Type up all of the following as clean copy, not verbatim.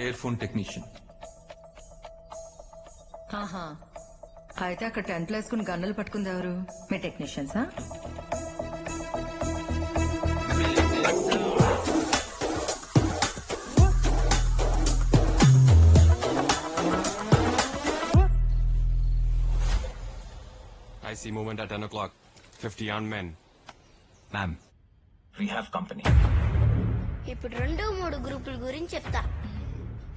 Air phone technician. ఆహా, అయితే అక్కడ టెంట్లు వేసుకుని గన్నులు పట్టుకుంది ఎవరు? మీ టెక్నీషియన్సా? I see movement at 10 o'clock. 50 armed men. Ma'am, we have company. ఇప్పుడు 2-3 గ్రూపుల గురించి చెప్తా.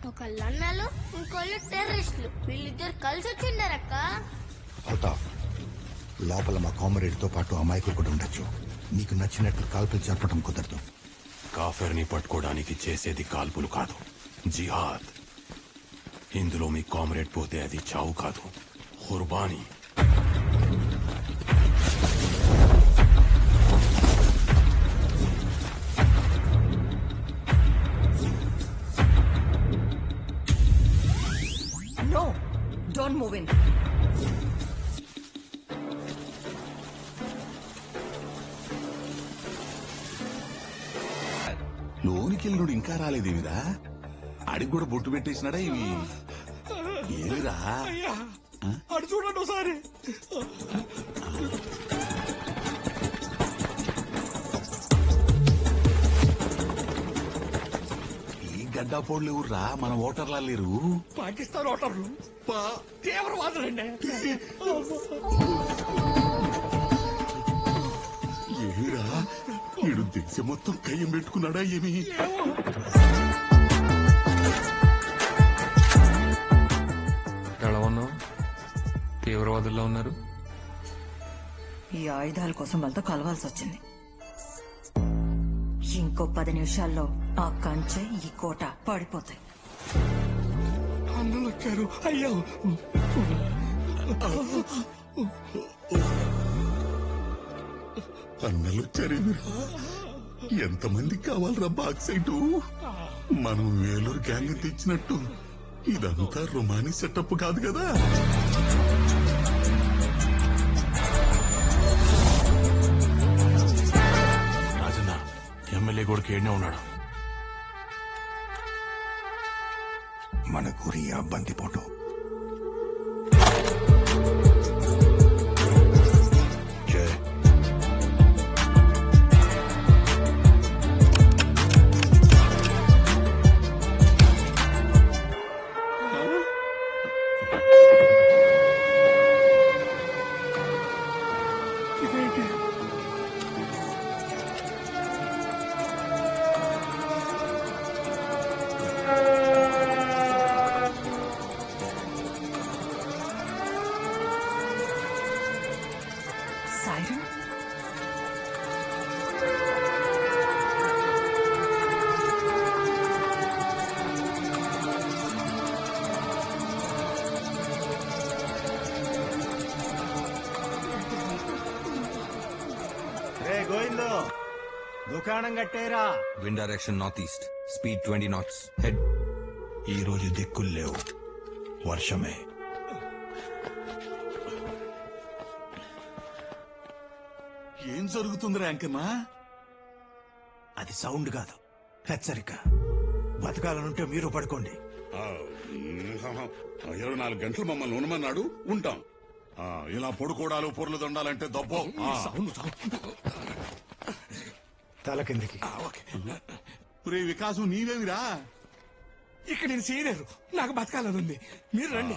ఒకళ్ళు అన్నలు, ఇంకోళ్ళు టెర్రరిస్టులు. వీళ్ళిద్దరు కలిసి వచ్చిండారక్క. అల్తాఫ్, లోపల మా కామ్రేడ్ తో పాటు అమాయకులు కూడా ఉండొచ్చు. నీకు నచ్చినట్లు కాల్పులు జరపడం కుదరదు. కాఫెర్ని పట్టుకోవడానికి చేసేది కాల్పులు కాదు, జిహాద్. ఇందులో మీ కామ్రేడ్ పోతే అది చావు కాదు, qurbani. No, don't move in. లోనికెళ్ళుడు ఇంకా రాలేదేమిరా? అడిగి కూడా బొట్టు పెట్టేసినాడా ఇవి? ఏమిరా? అడు చూడండి ఒకసారి. ఈ గడ్డా పోడ్లు ఎవర్రా? మన ఓటర్లా లేరు? పాకిస్తాన్ ఓటర్లు, తీవ్రవాదులండి. ఏమిరా? ఈడు దేశం మొత్తం కయ్యం పెట్టుకున్నాడా ఏమి? ఎలా ఉన్నావు? తీవ్రవాదుల్లో ఉన్నారు. ఈ ఆయుధాల కోసం వాళ్ళతో కలవాల్సి వచ్చింది. ఇంకో 10 నిమిషాల్లో ఆ కంచె, ఈ కోట పడిపోతాయి. అన్నలు వచ్చారు. అయ్యో, అన్నలొచ్చారేమిరా? ఎంతమందికి కావాలరా బాక్సైటు? మనం వేలూరు గ్యాంగ్ తెచ్చినట్టు ఇదంతా రొమానీ సెటప్ కాదు కదా. రాజన్న ఎమ్మెల్యే కూడా కేడనే ఉన్నాడు. మన గురి ఆ బందిపోటు. జై. సైరన్? రే గోవిందో, దుకాణం కట్టేరా. Wind direction north east, speed 20 knots. Head. ఈ రోజు దిక్కులు లేవు, వర్షమే. ఏం జరుగుతుందిరా అంకన్నా? అది సౌండ్ కాదు, హెచ్చరిక. బతకాలనుంటే మీరు పడుకోండి. 24 గంటలు మమ్మల్ని ఉండమన్నాడు, ఉంటాం. ఇలా పొడుకోడాలు పొర్లు దొండాలంటే దబ్బో. తల కిందికి. రే వికాసం నీవేమిరా? ఇక్కడ నేను చేయలేరు, నాకు బతకాలని ఉంది. మీరు రండి.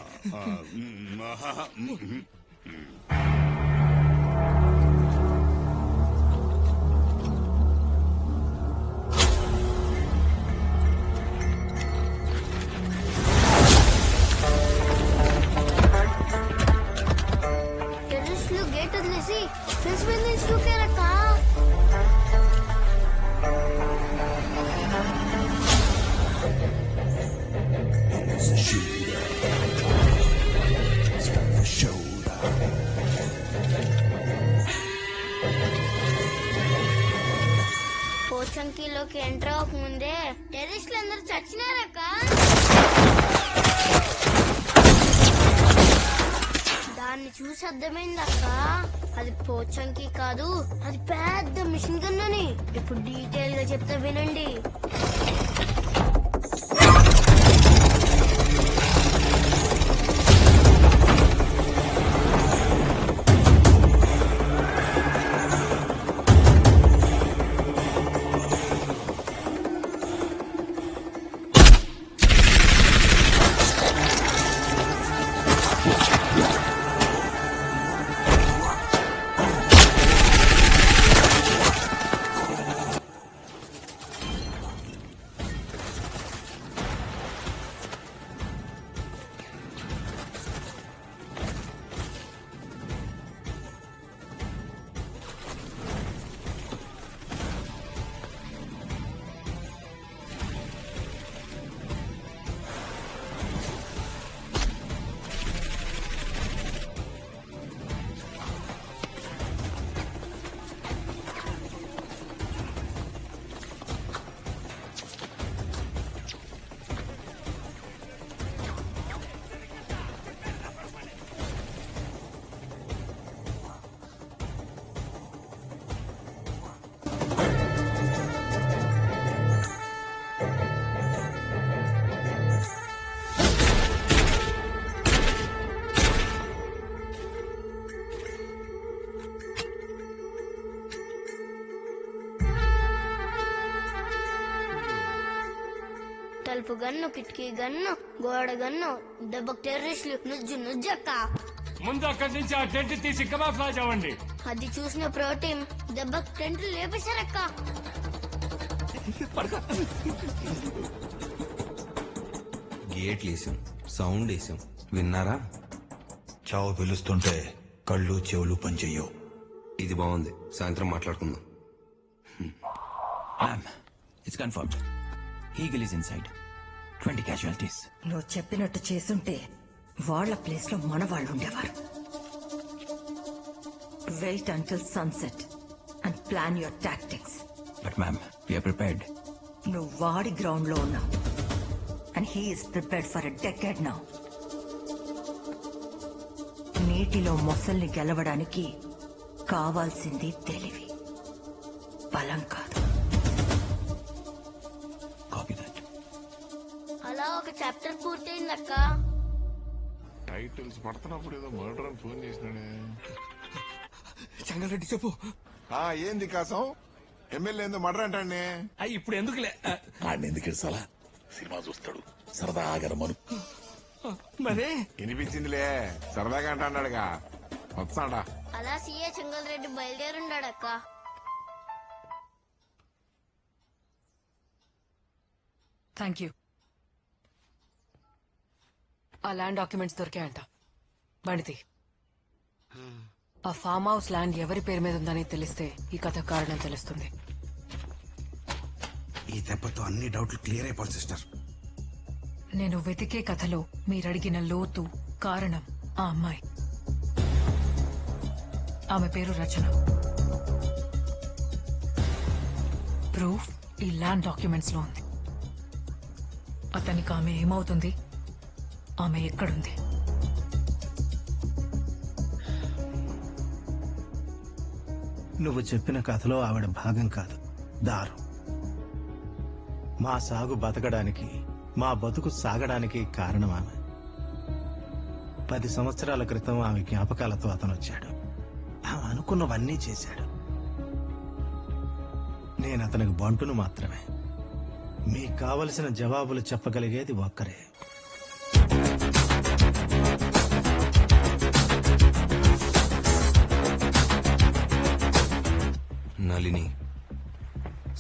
టెర్రరిస్టులు గేట్ వదిలేసి ఫెన్స్ మీద నుంచి దూకారక్క. పోచంకిలోకి ఎంటర్ అవ్వకముందే టెర్రరిస్టులు అందరూ చచ్చినారక్క. దాన్ని చూసి అర్థమైందక్క, అది పోచంకి కాదు, అది పెద్ద మిషన్ గన్ అని. ఇప్పుడు డీటెయిల్ గా చెప్తా వినండి. తలుపు గన్ను కిటికీ గన్ను గోడ గన్ను దెబ్బకు టెర్రరిస్టులు నుజ్జక్క ముందు అక్కడి నుంచి ఆ టెంట్ తీసి కబాఫ్లాజ్ అవ్వండి. అది చూసిన ప్రోటీన్ దెబ్బకు టెంట్లు లేపేశారక్క. గేట్లు వేసాం, సౌండ్ వేసాం, విన్నారా? చావు పిలుస్తుంటే కళ్ళు చెవులు పనిచెయ్యవు. ఇది బాగుంది, సాయంత్రం మాట్లాడుకుందాం. Ma'am, it's confirmed. Eagle is inside. 20 casualties. నువ్వు చెప్పినట్టు చేసుంటే వాళ్ళ ప్లేస్ లో మన వాళ్ళు ఉండేవారు. Wait until sunset and plan your tactics. But ma'am, we are prepared. నువ్వు వాడి గ్రౌండ్ లో ఉన్నావు and he's prepared for a decade now. నీటిలో మొసల్ని గెలవడానికి కావాల్సింది తెలివి, బలం కాదు. Copy that. అలా ఒక చాప్టర్ పూర్తయిందక్క. టైటిల్స్ పడుతున్నప్పుడు ఏదో మర్డర్ అని ఫోన్ చేసినాడే. చెంగల్రెడ్డి చెప్పు. ఏంది కాసం ఎమ్మెల్యే ఏందో మర్డర్ అంటాడే. ఇప్పుడు ఎందుకులే. ఆడిని ఎందుకు ఇడ్సాలా? సినిమా చూస్తాడు సరదాగా రమ్మను. మరే వినిపించిందిలే, సరదాగా అంటాడుగా. వస్తాడా? అలా సీఏ చెంగల్ రెడ్డి బయలుదేరుండాడక్క. Thank you. ఆ ల్యాండ్ డాక్యుమెంట్స్ దొరికాయంట. బండితి. ఆ ఫామ్ హౌస్ ల్యాండ్ ఎవరి పేరు మీద ఉందని తెలిస్తే ఈ కథ కారణం తెలుస్తుంది. ఈ దెబ్బతో అన్ని డౌట్లు క్లియర్ అయిపోవాలి సిస్టర్. నేను వెతికే కథలో మీరడిగిన లోతు కారణం ఆ అమ్మాయి. ఆమె పేరు రచన. ప్రూఫ్ ఈ ల్యాండ్ డాక్యుమెంట్స్ లో ఉంది. అతనికి ఆమె ఏమవుతుంది, ఆమె ఎక్కడుంది? నువ్వు చెప్పిన కథలో ఆవిడ భాగం కాదు, దారు. మా సాగు బతకడానికి, మా బతుకు సాగడానికి కారణం ఆమె. 10 సంవత్సరాల క్రితం ఆమె జ్ఞాపకాలతో అతను వచ్చాడు. ఆమె అనుకున్నవన్నీ చేశాడు. నేను అతనికి బంటును మాత్రమే. మీకు కావలసిన జవాబులు చెప్పగలిగేది ఒక్కరే. Nalini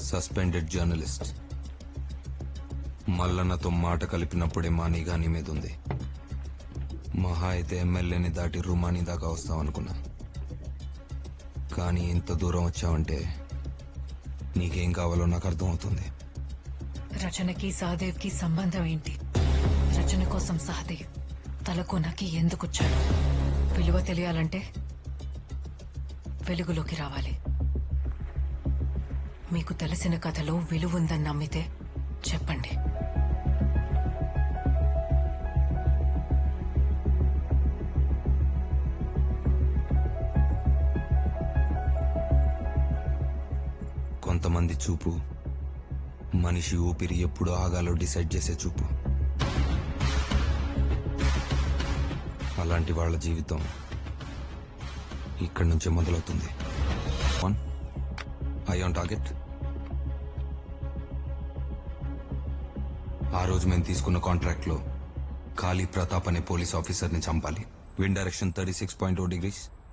suspended journalist. మల్లన్నతో మాట కలిపినప్పుడే మా నిఘా నీ మీద ఉంది. మహా అయితే ఎమ్మెల్యేని దాటి రుమాని దాకా వస్తావనుకున్నా. కానీ ఇంత దూరం వచ్చావంటే నీకేం కావాలో నాకు అర్థమవుతుంది. రచనకి సహదేవ్కి సంబంధం ఏంటి? రచన కోసం సహదేవ్ తలకోనకి ఎందుకొచ్చాడు? విలువ తెలియాలంటే వెలుగులోకి రావాలి. మీకు తెలిసిన కథలో విలువ ఉందని నమ్మితే చెప్పండి. కొంతమంది చూపు మనిషి ఊపిరి ఎప్పుడు ఆగాలో డిసైడ్ చేసే చూపు. అలాంటి వాళ్ళ జీవితం ఇక్కడి నుంచే మొదలవుతుంది. I on target. ఆ రోజు మేము తీసుకున్న కాంట్రాక్ట్ లో కాళీ ప్రతాప్ అనే పోలీస్ ఆఫీసర్ ని చంపాలి. Wind direction 36.0 degrees.